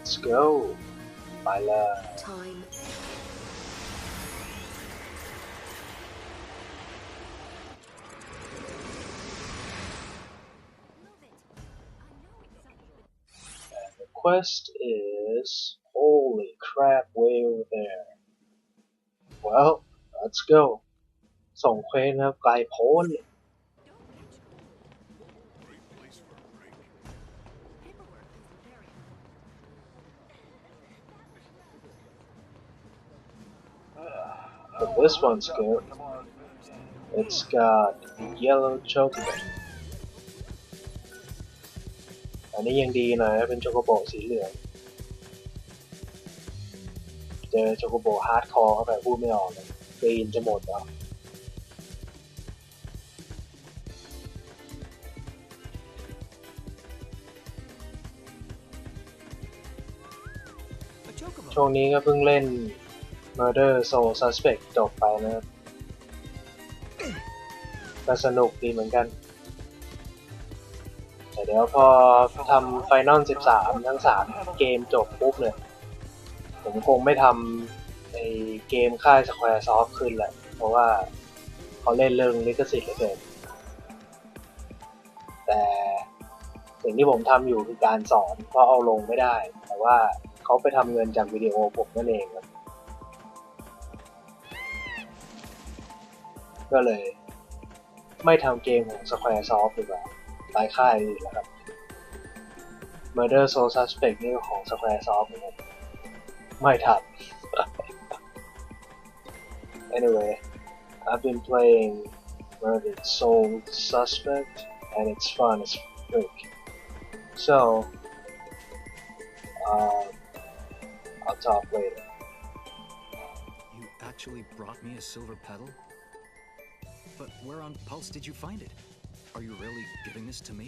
let's go ไปเลย Time. The quest is holy crap way over there. Well, let's go. ส่งเควสนะครับไกลโพ้น But this one's good. It's got yellow chocolate. อันนี้ยังดีหน่อยเป็นโชโกโบสีเหลืองเจอโชโกโบฮาร์ดคอร์เข้าไปพูดไม่ออกเลยกรีนจะหมดแล้วช่วงนี้ก็เพิ่งเล่น Murder Soul Suspect จบไปนะครับก็สนุกดีเหมือนกันแต่เดี๋ยวพอทำ Final 13 ทั้ง 3 เกมจบปุ๊บเนี่ยผมคงไม่ทำในเกมค่าย Squaresoft ขึ้นแหละเพราะว่าเขาเล่นเรื่องลิขสิทธิ์เหลือเกินแต่สิ่งที่ผมทำอยู่คือการสอนเพราะเอาลงไม่ได้แต่ว่าเขาไปทำเงินจากวิดีโอผมนั่นเองครับก็เลยไม่ทำเกมของ Squaresoft ดีกว่าหลายค่ายอื่นแล้วครับ Murder Soul Suspect นี่ของ Squaresoft เหมือนกันไม่ทำ Anyway I've been playing Murder Soul Suspect and it's fun as frick so I'll talk later. You actually brought me a silver pedal? But where on Pulse did you find it? Are you really giving this to me?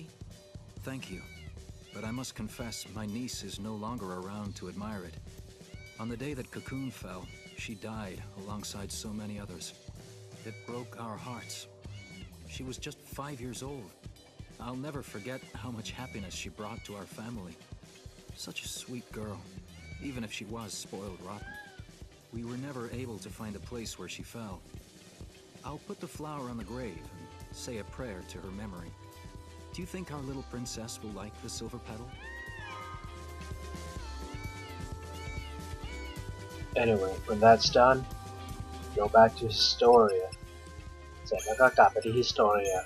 Thank you. But I must confess, my niece is no longer around to admire it. On the day that Cocoon fell, she died alongside so many others. It broke our hearts. She was just 5 years old. I'll never forget how much happiness she brought to our family. Such a sweet girl, even if she was spoiled rotten. We were never able to find a place where she fell. I'll put the flower on the grave and say a prayer to her memory. Do you think our little princess will like the silver petal? Anyway, when that's done, go back to Historia. เสร็จแล้วก็กลับไปที่ Historia.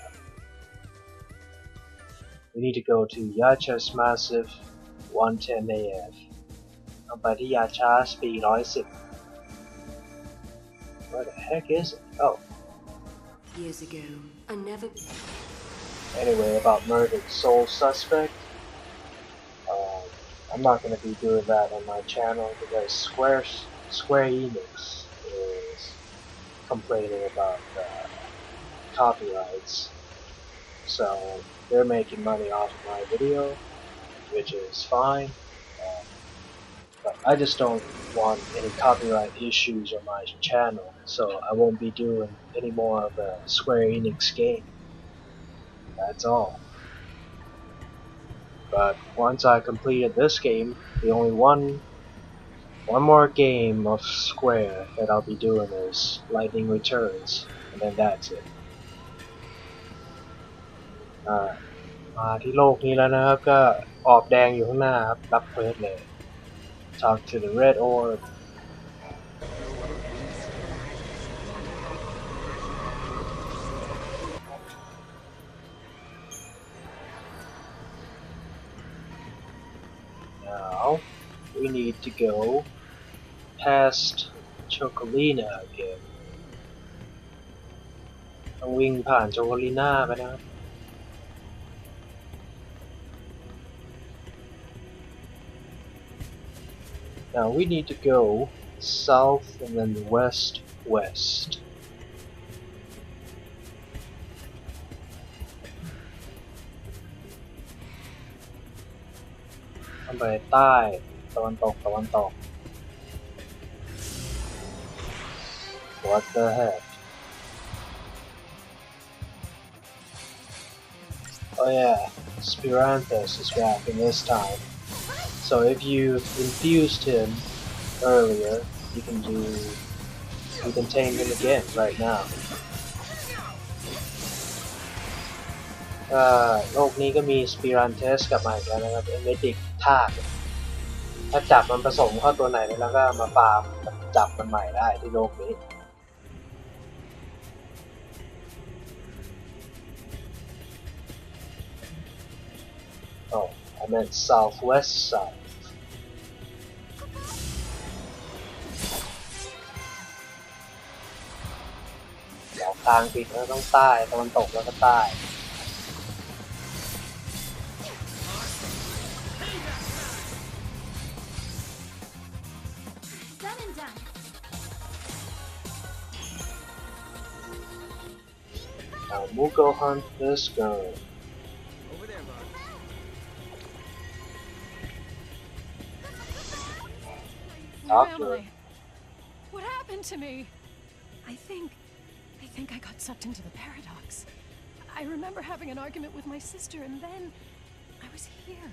We need to go to Yacha's Massive 110 AF. ต้องไปที่ Yacha Speed 110. Where the heck is it? Oh. Years ago, I never. Anyway, about Murdered Soul Suspect. I'm not going to be doing that on my channel because Square Enix is complaining about copyrights. So they're making money off of my video, which is fine. But I just don't want any copyright issues on my channel, so I won't be doing any more of a Square Enix game. That's all. But once I completed this game, the only one more game of Square that I'll be doing is Lightning Returns, and then that's it. มาที่โลกนี้แล้วนะครับก็ออกแดงอยู่ข้างหน้าครับรับเควสเลย Talk to the red orb. Now we need to go past Chocolina again. ต้องวิ่งผ่าน Chocolina ไปนะครับ Now we need to go south and then west. ไปใต้ตะวันตก What the heck? Oh yeah, Spiranthus is back in this time. So if you infused him earlier, you can tame him again right now. โลกนี้ก็มีสปิรันเทสกลับมาอีกแล้วนะครับเอเมติกธาตุถ้าจับมันผสมเข้าตัวไหนแล้วก็มาฟาร์มจับมันใหม่ได้ที่โลกนี้ Oh, I meant southwest side. ออกทางผิดแล้วต้องใต้ตะวันตกแล้วก็ใต้ Now we'll go hunt this girl. Over there, bud. Talk Where to am her. I? What happened to me? I think I got sucked into the paradox. I remember having an argument with my sister, and then I was here.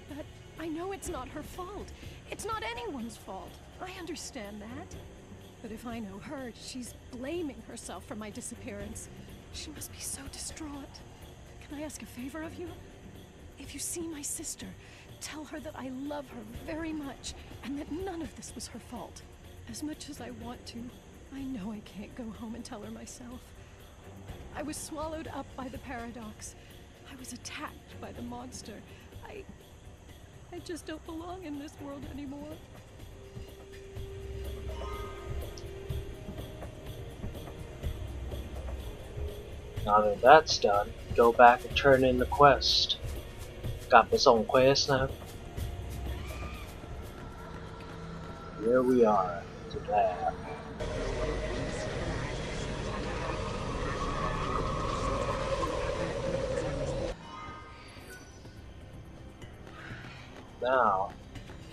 But I know it's not her fault. It's not anyone's fault. I understand that. But if I know her, she's blaming herself for my disappearance. She must be so distraught. Can I ask a favor of you? If you see my sister, tell her that I love her very much and that none of this was her fault. As much as I want to, I know I can't go home and tell her myself. I was swallowed up by the paradox. I was attacked by the monster. I just don't belong in this world anymore. Now that that's done, go back and turn in the quest. กลับไปส่งเควสนะครับ Here we are to that. Now,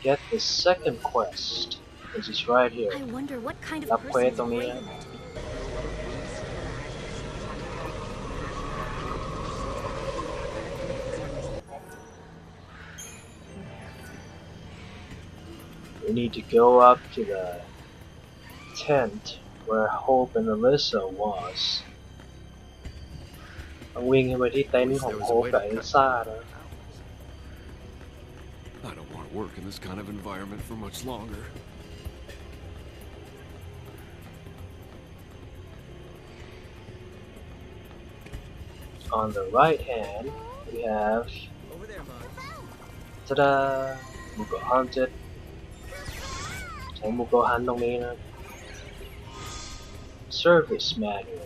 get the second quest, which is right here. I wonder what kind of รับเควส person ตรงนี้ is นะ Raymond. We need to go up to the tent where Hope and Alyssa was. ต้องวิ่งขึ้นไปที่เต็นท์ของ Hope กับ Alyssa นะ I don't want to work in this kind of environment for much longer. On the right hand, we have Over there, bud. ta-da! Mugo Hunted. ใช้ Mugo Hunt ตรงนี้นะ Service manual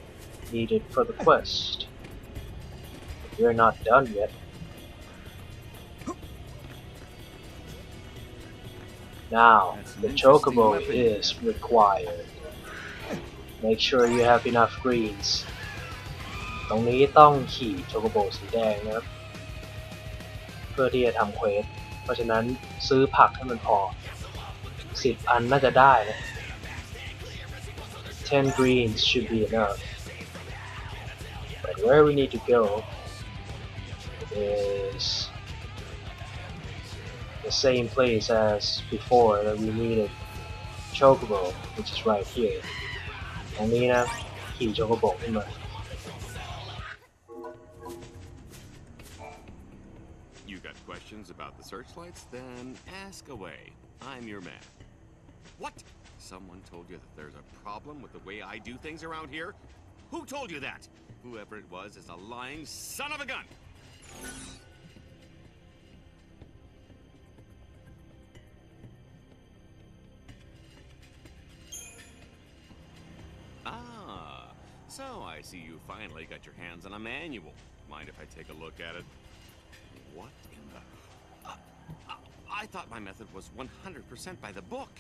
needed for the quest. We're not done yet. Now, the chocobo is required. Make sure you have enough greens. ตรงนี้ต้องขี่โชโกโบสีแดงนะครับ เพื่อที่จะทำเควส เพราะฉะนั้นซื้อผักให้มันพอ 10 อันน่าจะได้นะ 10 greens should be enough. But where we need to go is the same place as before that we needed chocobo, which is right here. ตรงนี้นะขี่โชโกโบขึ้นมา You got questions about the searchlights? Then ask away. I'm your man. What? Someone told you that there's a problem with the way I do things around here? Who told you that? Whoever it was is a lying son of a gun! Ah, so I see you finally got your hands on a manual. Mind if I take a look at it? What in the... I thought my method was 100% by the book.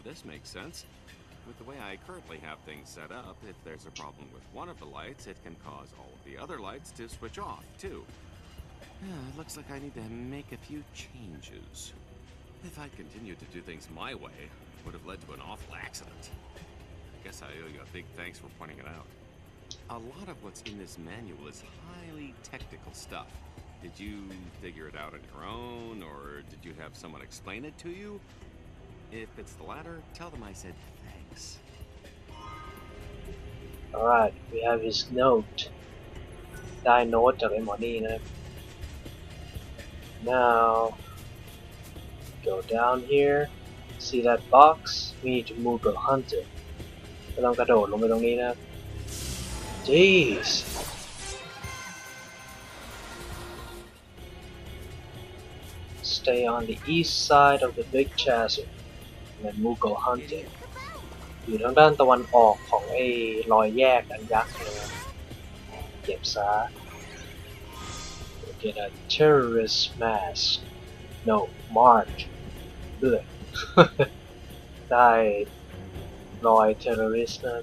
This makes sense. With the way I currently have things set up, if there's a problem with one of the lights, it can cause all of the other lights to switch off, too. It looks like I need to make a few changes. If I'd continued to do things my way, it would have led to an awful accident. I guess I owe you a big thanks for pointing it out. A lot of what's in this manual is highly technical stuff. Did you figure it out on your own, or did you have someone explain it to you? If it's the latter, tell them I said thanks. Alright, we have his note. ได้โน้ตจากไอ้หมอนี่นะครับ Now go down here. See that box? We need to move the hunter. ก็ต้องกระโดดลงไปตรงนี้นะครับ Jeez. Stay on the east side of the big chasm and then move go hunting. อยู่ทางด้านตะวันออกของไอ้รอยแยกอันยักษ์นะครับเก็บซะ Get a terrorist mask. No, mark. เลือด ได้รอย terrorist นะ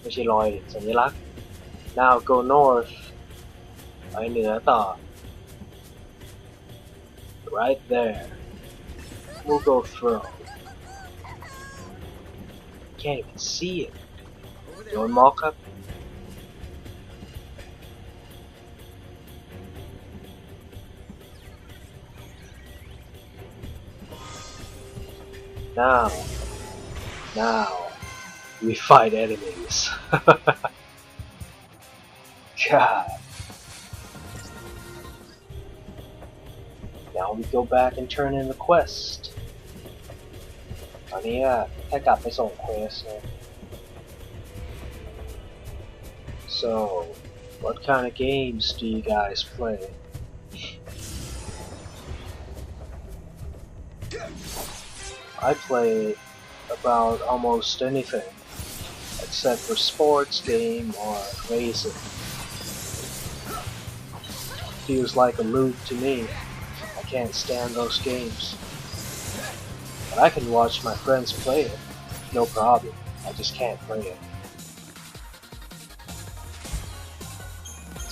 ไม่ใช่รอยสัญลักษณ์ Now go north ไปเหนือต่อ Right there. We'll go through. Can't even see it. โดนม็อกครับ Now we fight enemies. God. Now we go back and turn in the quest. ตอนนี้แค่กลับไปส่งเควสนะ So, what kind of games do you guys play? I play about almost anything, except for sports game or racing. Feels like a loop to me. I can't stand those games. But I can watch my friends play it, no problem. I just can't play it.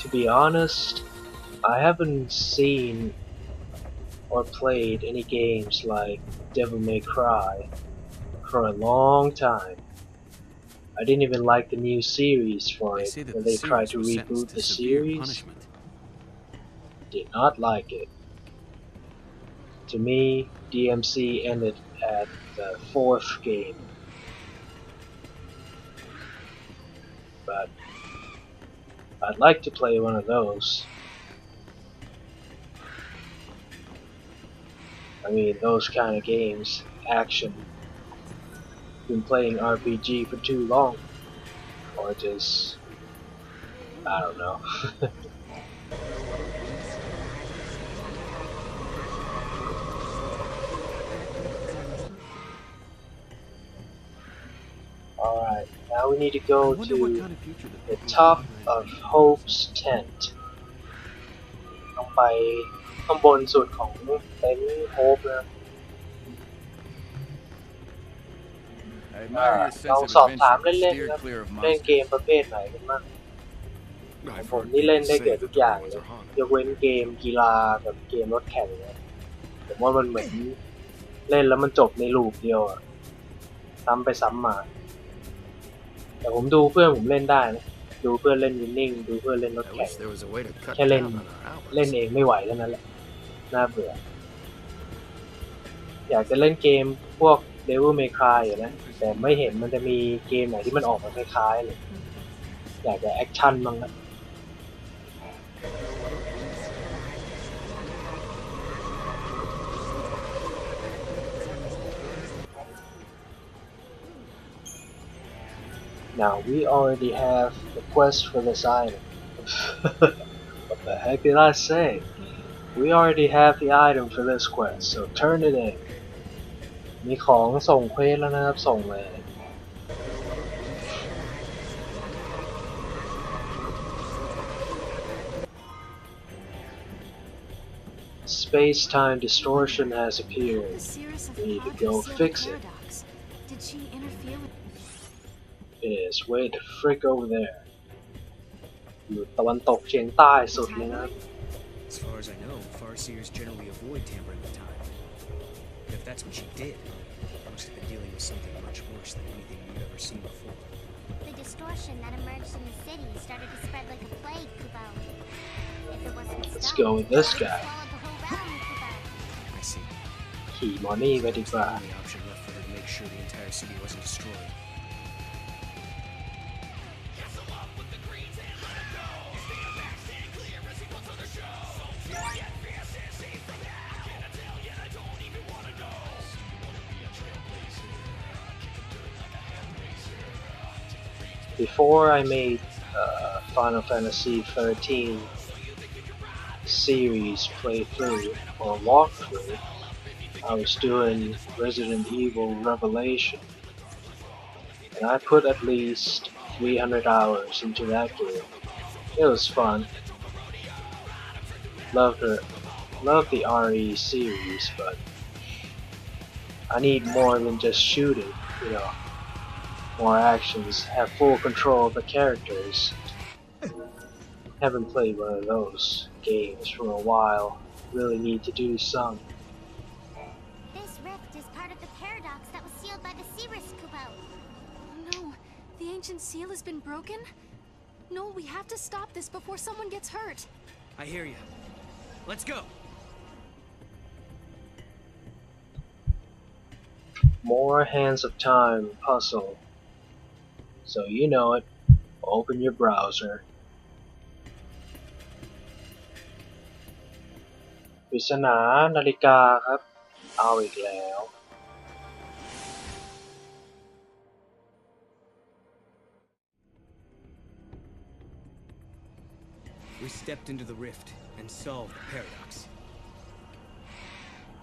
To be honest, I haven't seen or played any games like Devil May Cry for a long time. I didn't even like the new series for it when they tried to reboot the series. Did not like it. To me, DMC ended at the 4th game. But I'd like to play one of those. I mean, those kind of games, action. Been playing RPG for too long. Or just, I don't know. Alright, now we need to go to the top of Hope's tent. ต้องไปข้างบนสุดของเต็นท์โฮปนะลองสอบถามเล่นๆครับเล่นเกมประเภทไหนกันบ้างผมนี่เล่นได้เกือบทุกอย่างเลยยกเว้นเกมกีฬากับเกมรถแข่งนะผมว่ามันเหมือนเล่นแล้วมันจบในลูปเดียวอะซ้ำไปซ้ำมาแต่ผมดูเพื่อนผมเล่นได้นะดูเพื่อนเล่นวินนิ่งดูเพื่อนเล่นรถแข่งแค่เล่นเองไม่ไหวแล้วนั่นแหละน่าเบื่ออยากจะเล่นเกมพวก Devil May Cry อยู่นะแต่ไม่เห็นมันจะมีเกมไหนที่มันออกมาคล้ายๆเลยอยากจะแอคชั่นบ้างนะ Now we already have the quest for this item. What the heck did I say? We already have the item for this quest, so turn it in. มีของส่งเควสแล้วนะครับส่งเลย Space-time distortion has appeared. We need to go fix it. Did she interfere with It is way the frick over there. อยู่ตะวันตกเฉียงใต้สุดเลยนะ As far as I know, Farseers generally avoid tampering with time. But if that's what she did, I must have been dealing with something much worse than anything we've ever seen before. The distortion that emerged in the city started to spread like a plague, Kubo. If it wasn't Let's stopped, go with this it would guy. have swallowed the whole realm, Kubo. I see. ขี่มอนี่ไปดีกว่า Only option left for her to make sure the entire city wasn't destroyed. Before I made Final Fantasy XIII series playthrough or walkthrough, I was doing Resident Evil Revelation, and I put at least 300 hours into that game. It was fun. Love the RE series, but I need more than just shooting, you know. More actions, have full control of the characters. Haven't played one of those games for a while. Really need to do some. This rift is part of the paradox that was sealed by the Cirrus, Kubo. No, the ancient seal has been broken? No, we have to stop this before someone gets hurt. I hear you. Let's go. More Hands of Time puzzle. So you know it. Open your browser. ปริศนานาฬิกาครับ เอาอีกแล้ว We stepped into the rift and solved the paradox.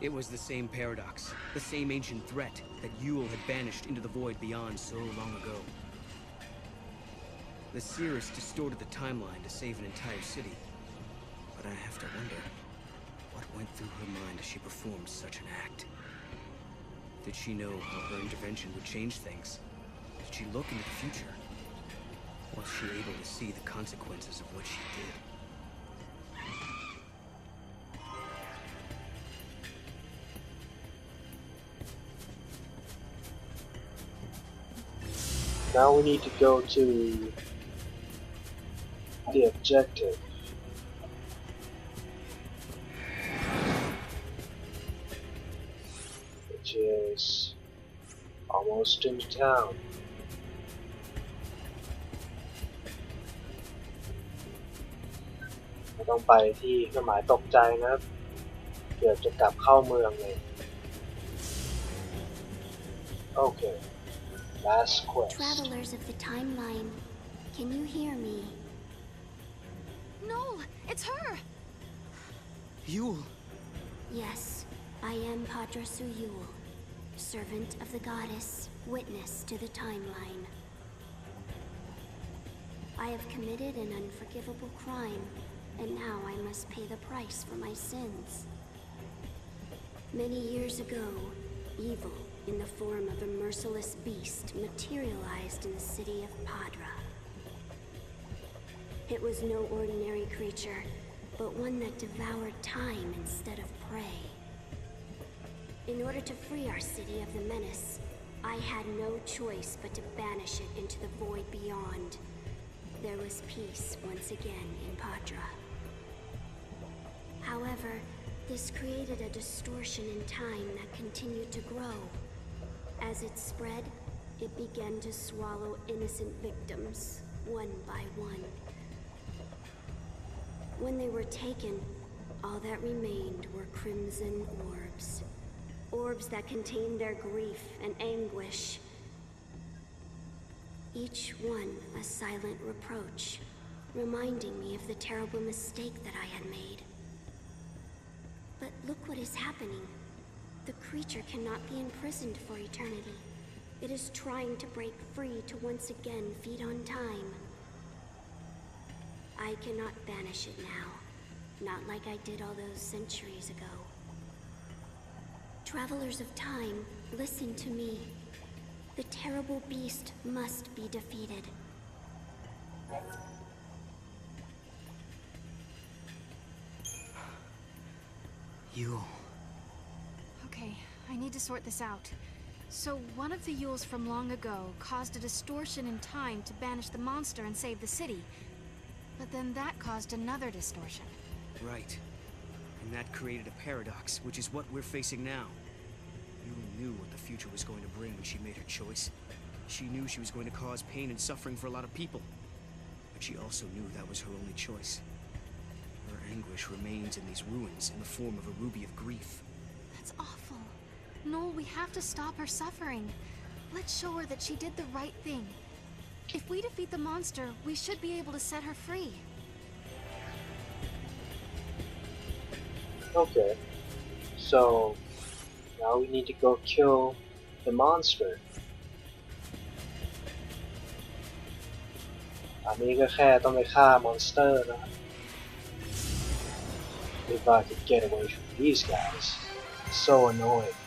It was the same paradox, the same ancient threat that Yule had banished into the void beyond so long ago. The Cirrus distorted the timeline to save an entire city. But I have to wonder, what went through her mind as she performed such an act? Did she know how her intervention would change things? Did she look into the future? Was she able to see the consequences of what she did? Now we need to go to the objective. Which is almost in town. Weต้องไปที่เครื่องหมายตกใจนะครับเดี๋ยวจะกลับเข้าเมืองเลย Okay. Last quest. Travelers of the timeline, can you hear me? No, it's her! Yule! Yes, I am Padrasu Yule, servant of the goddess, witness to the timeline. I have committed an unforgivable crime, and now I must pay the price for my sins. Many years ago, evil in the form of a merciless beast materialized in the city of Padra. It was no ordinary creature, but one that devoured time instead of prey. In order to free our city of the menace, I had no choice but to banish it into the void beyond. There was peace once again in Padra. However, this created a distortion in time that continued to grow. As it spread, it began to swallow innocent victims, one by one. When they were taken, all that remained were crimson orbs. Orbs that contained their grief and anguish. Each one a silent reproach, reminding me of the terrible mistake that I had made. But look what is happening. The creature cannot be imprisoned for eternity. It is trying to break free to once again feed on time. I cannot banish it now, not like I did all those centuries ago. Travelers of time, listen to me. The terrible beast must be defeated. Okay, I need to sort this out. So one of the Yules from long ago caused a distortion in time to banish the monster and save the city. But then that caused another distortion. Right. And that created a paradox, which is what we're facing now. Yule knew what the future was going to bring when she made her choice. She knew she was going to cause pain and suffering for a lot of people. But she also knew that was her only choice. Her anguish remains in these ruins in the form of a ruby of grief. That's awful. Noel, we have to stop her suffering. Let's show her that she did the right thing. If we defeat the monster, we should be able to set her free. Okay. So, now we need to go kill the monster. อันนี้ก็แค่ต้องไปฆ่ามอนสเตอร์นะ If I could get away from these guys. It's so annoying.